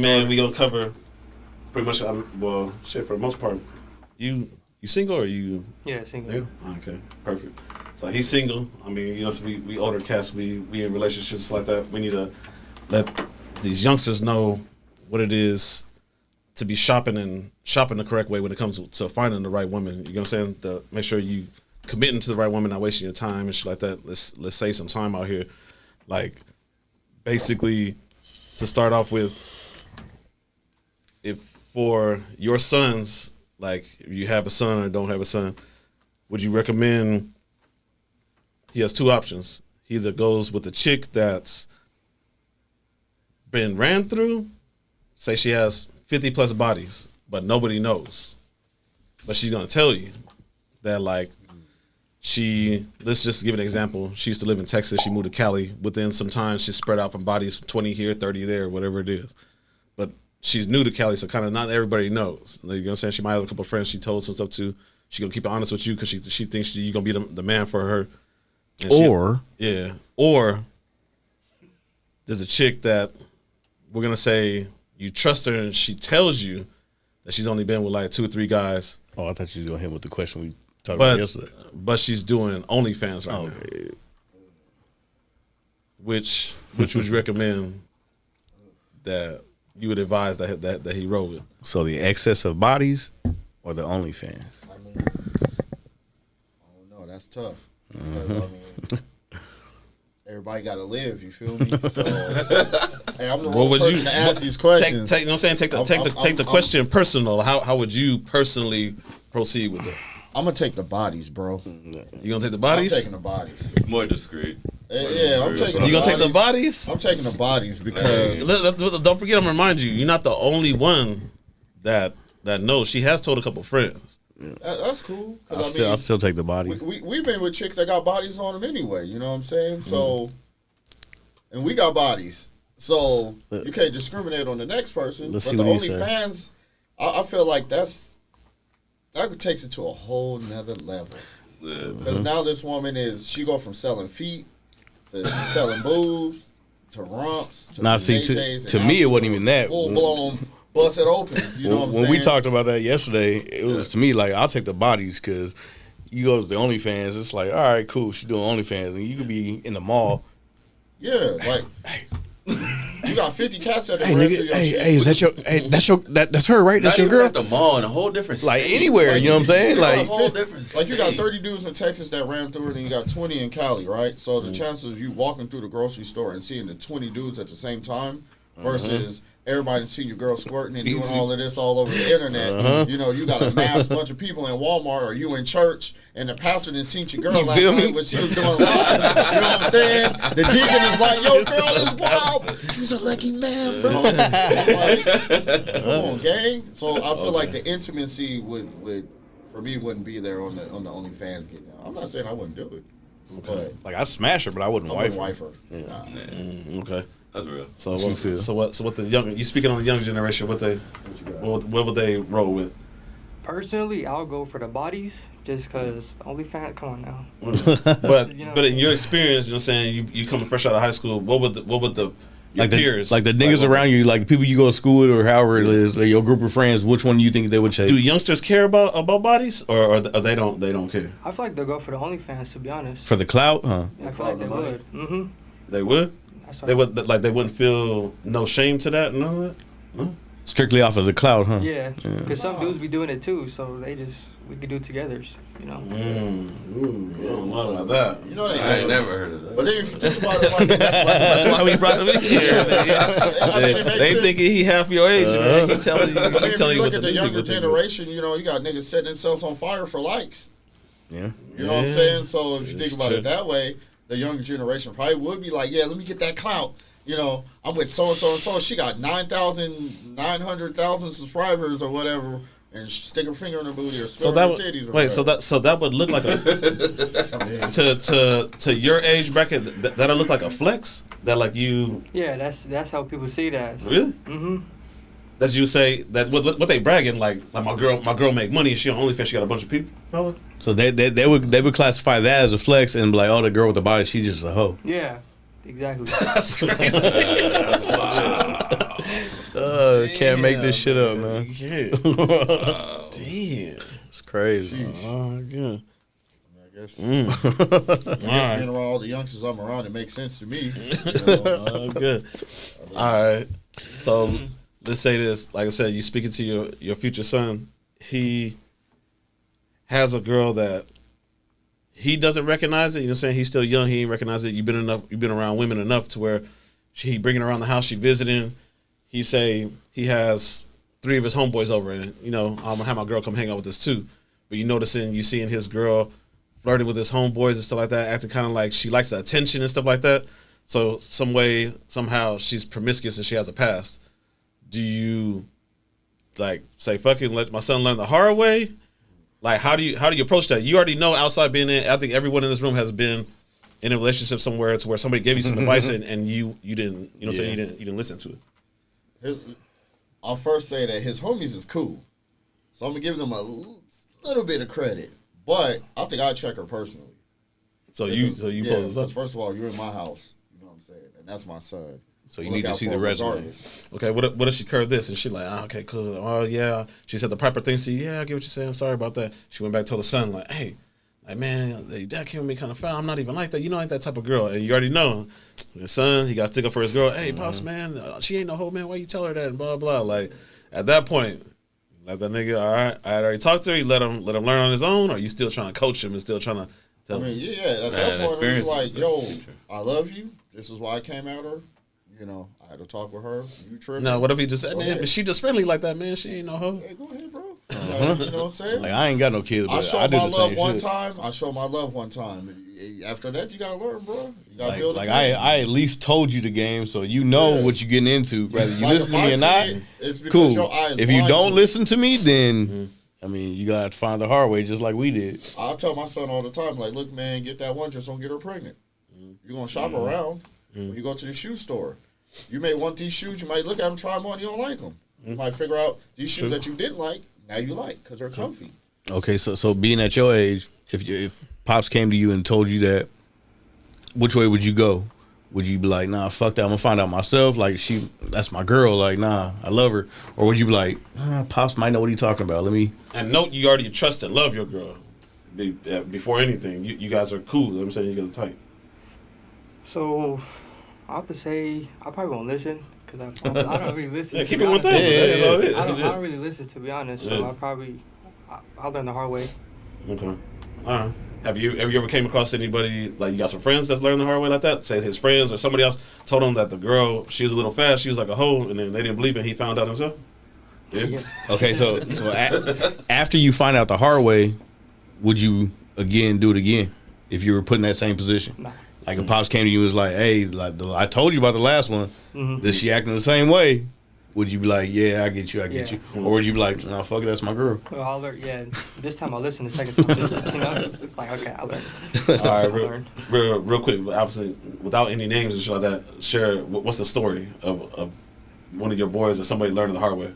Man, we gonna cover pretty much. Well, shit. For the most part, you single or you? Yeah, single. Yeah. Okay, perfect. So he's single. I mean, you know, so we older cats. We in relationships like that. We need to let these youngsters know what it is to be shopping the correct way when it comes to finding the right woman. You know what I'm saying? To make sure you committing to the right woman, not wasting your time and shit like that. Let's save some time out here. Like, basically, to start off with, if for your sons, like if you have a son or don't have a son, would you recommend? He has two options. He either goes with a chick that's been ran through, say she has 50 plus bodies, but nobody knows. But she's gonna tell you that, like, let's just give an example. She used to live in Texas. She moved to Cali. Within some time, she's spread out from bodies, 20 here, 30 there, whatever it is. But she's new to Cali, so kind of not everybody knows. You know what I'm saying? She might have a couple of friends she told some stuff to. She's going to keep it honest with you because she thinks you're going to be the man for her. And or there's a chick that we're going to say you trust her and she tells you that she's only been with like 2 or 3 guys. Oh, I thought you was going to hit with the question we talked about yesterday. But she's doing OnlyFans right now. Which would you recommend that you would advise that he roll with? So the excess of bodies or the OnlyFans? I mean, I don't know. That's tough. Because, I mean, everybody got to live. You feel me? So, hey, I'm the wrong person to ask these questions. You know what I'm saying? Take the question personal. How would you personally proceed with it? I'm gonna take the bodies, bro. You gonna take the bodies? I'm taking the bodies. More discreet. Yeah, I'm taking. You gonna take the bodies? I'm taking the bodies because don't forget. I'm gonna remind you. You're not the only one that knows. She has told a couple friends. That's cool. I'll still take the bodies. We've been with chicks that got bodies on them anyway. You know what I'm saying? So, and we got bodies. So you can't discriminate on the next person. But the OnlyFans, I feel like that takes it to a whole nother level. Because now this woman she go from selling feet to she's selling boobs to rumps to now see to me it wasn't even that full blown busted opens. You know what I'm saying? When we talked about that yesterday, it was to me like I'll take the bodies because you go to the OnlyFans, it's like all right, cool, she doing OnlyFans, and you could be in the mall. Yeah, like. You got 50 cats at the hey, is that that's her, right? That's Not your girl? at the mall in a whole different state. Like anywhere, you know what I'm saying? Like a whole different like you got 30 dudes in Texas that ran through it, and you got 20 in Cali, right? So the chances of you walking through the grocery store and seeing the 20 dudes at the same time versus everybody seeing your girl squirting and doing all of this all over the internet. You know, you got a mass bunch of people in Walmart or you in church and the pastor didn't see your girl last night but she was doing live. You know what I'm saying? The deacon is like, yo, girl is wild. She's a lucky man, bro. Like, come on, gang. So I feel like the intimacy would for me wouldn't be there on the OnlyFans get down. I'm not saying I wouldn't do it. But like I smash her, but I wouldn't wife her. Yeah. Nah. Okay. That's real. So what the young, you speaking on the young generation, what would they roll with? Personally, I'll go for the bodies just because OnlyFans, come on now. But in your experience, you know what I'm saying, you coming fresh out of high school, what would your peers like the niggas around you, like people you go to school with or however it is, like your group of friends, which one do you think they would chase? Do youngsters care about bodies or they don't care? I feel like they'll go for the OnlyFans, to be honest. For the clout, huh? Yeah, I feel like they would. Mm-hmm. They would? They wouldn't feel no shame to that and all that? No? Strictly off of the clout, huh? Yeah, because some dudes be doing it too, so we could do it together, you know. I don't know about that. You know I ain't never heard of that. But then if you think about it, like, that's why we brought him in here. They thinking he half your age, man. He telling you. But then if you look at the younger generation, you know, you got niggas setting themselves on fire for likes. Yeah. You know what I'm saying? So if you think about it that way, the younger generation probably would be like, yeah, let me get that clout. You know, I'm with so-and-so and so. She got 900,000 subscribers or whatever, and stick her finger in her booty or smell her titties or whatever. So that would look like a to your age bracket. That'll look like a flex. That like you. Yeah, that's how people see that. Really? Mm-hmm. That you say that what they bragging like my girl make money and she on OnlyFans, she got a bunch of people. Fella. So they would classify that as a flex and be like, oh, the girl with the body, she just a hoe. Yeah, exactly. That's crazy. Wow. Can't make this shit up, man. Yeah. Damn. It's crazy. Oh, yeah. I guess, All being right. around all the youngsters I'm around, it makes sense to me. Good. All right. So let's say this. Like I said, you speaking to your future son. He has a girl that he doesn't recognize it. You know what I'm saying? He's still young. He ain't recognize it. You've been around women enough to where he bringing her around the house. She visiting. He say he has 3 of his homeboys over, and I'm gonna have my girl come hang out with us too. But you seeing his girl flirting with his homeboys and stuff like that, acting kind of like she likes the attention and stuff like that. So somehow she's promiscuous and she has a past. Do you like say fucking let my son learn the hard way? Like how do you approach that? You already know outside being in. I think everyone in this room has been in a relationship somewhere to where somebody gave you some advice and you didn't you didn't listen to it. I'll first say that his homies is cool, so I'm gonna give them a little bit of credit. But I think I'd check her personally. So you yeah, pose up. because first of all, you're in my house. You know what I'm saying, and that's my son. So you Look need to out see for the him resume. regardless. Okay, what if she curved this and she like, okay, cool. Oh yeah, she said the proper things to you. Yeah, I get what you're saying. I'm sorry about that. She went back to the son like, hey, like man, your dad came with me kind of foul. I'm not even like that. You know, I ain't that type of girl. And you already know, his son, he got to stick up for his girl. Hey, pops, man, she ain't no hoe, man. Why you tell her that? And blah blah. Like at that point, let that nigga. All right, I already talked to her. You let him learn on his own, or you still trying to coach him and still trying to I tell him? mean, yeah, at that point, it was like, yo, I love you. This is why I came at her. You know, I had to talk with her. You tripping? No, what if he just said, man, Okay. but she just friendly like that, man. She ain't no hoe. Hey, go ahead, bro. Like, you know what I'm saying? Like I ain't got no kids, but I I, show do my the love same one shit. time. I show my love one time. After that, you gotta learn, bro. You gotta feel the Like game. I at least told you the game, so you know Yeah. what you're getting into. Whether you Like, listen to if me I or see not, it, it's because cool. your eyes If you blind don't to it. listen to me, then I mean you gotta find the hard way, just like we did. I tell my son all the time, like, look, man, get that one, just don't get her pregnant. You're gonna shop around when you go to the shoe store. You may want these shoes. You might look at them, try them on. You don't like them. You might figure out these shoes that you didn't like. Now you like because they're comfy. Okay, so being at your age, if pops came to you and told you that, which way would you go? Would you be like, nah, fuck that, I'm gonna find out myself? Like that's my girl. Like, nah, I love her. Or would you be like, pops might know what he's talking about. Let me. And note you already trust and love your girl before anything. You guys are cool. You know what I'm saying? You guys are tight. So I have to say I probably won't listen because I don't really listen. Yeah, to keep be it 1,000. honest. That's all it is. I don't really listen, to be honest. So Yeah. I'll learn the hard way. Okay. All right. Have you ever came across anybody, like you got some friends that's learned the hard way like that? Say his friends or somebody else told him that the girl, she was a little fast, she was like a hoe, and then they didn't believe it, and he found out himself? Yeah. Okay, so after you find out the hard way, would you again do it again if you were put in that same position? Nah. Like if pops came to you and was like, "Hey, I told you about the last one. Is she acting the same way?" Would you be like, "Yeah, I get you, Yeah. or would you be like, "No, fuck it, that's my girl"? Well, I'll learn. Yeah, this time I'll listen. The second time, I'll listen, you know, like okay, I'll learn. All right, I'll learn. real quick, but obviously, without any names and shit like that, share what's the story of one of your boys or somebody learning the hard way?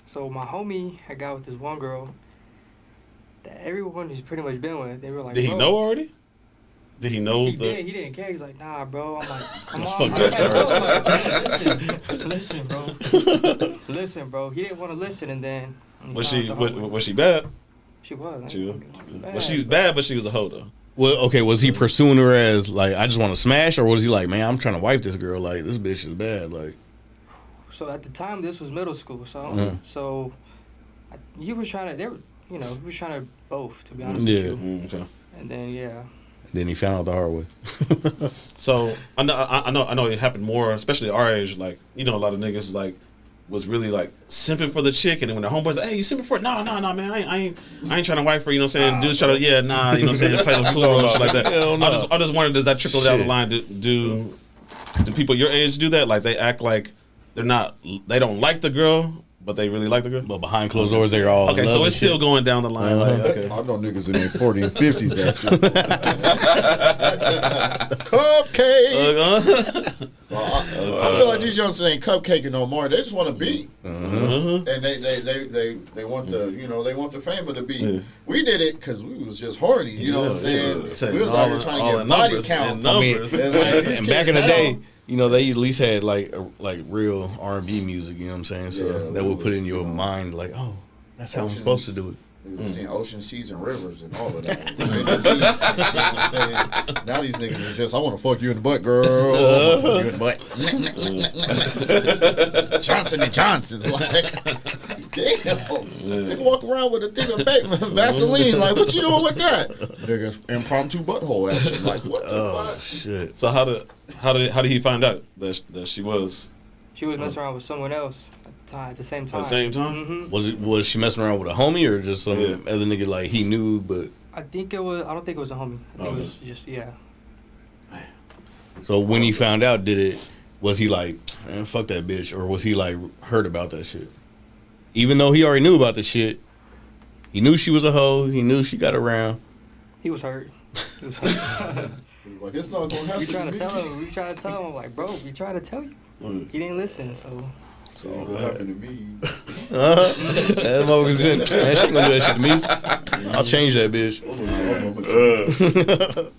So my homie had got with this one girl that everyone who's pretty much been with, they were like, Did he bro, know already? Did he know He the? did. He didn't care. He's like, nah, bro. I'm like, come That's on. fucked I'm like, listen, bro. Listen, bro. He didn't want to listen, and then he Was found she out the hard way. was she bad? She was. She was. bad, Well, she was but- bad, but she was a hoe though. Well, okay, was he pursuing her as like I just want to smash, or was he like, "Man, I'm trying to wife this girl. Like this bitch is bad." Like, So at the time, this was middle school. So, he was trying to. They were, he was trying to both. To be honest Yeah. with you. Okay. And then then he found out the hard way. So I know it happened more, especially at our age. Like a lot of niggas like was really like simping for the chick, and then when the homeboys like, hey, you simping for it? No, man, I ain't trying to wife her. You know what I'm saying? Dudes try to you know what I'm saying, play the cool and shit like that. Hell no. I just wondered, does that trickle down the Shit. line? Do people your age do that? Like they act like they don't like the girl, but they really like the girl. But behind closed doors, they're all Okay, in so love it's and shit. still going down the line. Like, okay. I know niggas in their 40 and 50s that's cupcake. So I feel like these youngsters ain't cupcaking no more. They just want to beat, and they want the they want the fame of the beat. Yeah. We did it because we was just horny. You know what I'm saying? Yeah. We was out here trying to get body counts. I mean, And like, these and kids back in the now, day, You know, they at least had like real R&B music. You know what I'm saying? So Yeah, that would put was, in your you know, mind like, oh, that's how I'm Oceans. supposed to do it. We've seen ocean, seas, and rivers and all of that. You know what I'm saying? Now these niggas is just, I want to fuck you in the butt, girl. I wanna fuck you in the butt. Johnson and Johnson's like, damn. Nigga walk around with a thing of Vaseline. Like, what you doing with that? Niggas impromptu butthole action. Like, what the Oh fuck? shit! So how did he find out that she was She was messing around with someone else at the same time. at the same time? Mm-hmm. Was she messing around with a homie or just some Yeah. other nigga like he knew but? I think it was. I don't think it was a homie. I think it was just So when he found out, was he like, man, fuck that bitch, or was he like heard about that shit? Even though he already knew about the shit, he knew she was a hoe. He knew she got around. He was hurt. He was hurt. He was like, it's not going to happen. We trying to me. tell him. We trying to tell him. Like, bro, we trying to tell you. He didn't listen. So It's not going to happen to me. That motherfucker didn't. Man, she ain't gonna do that shit to me. I'll change that bitch. I'm a mature.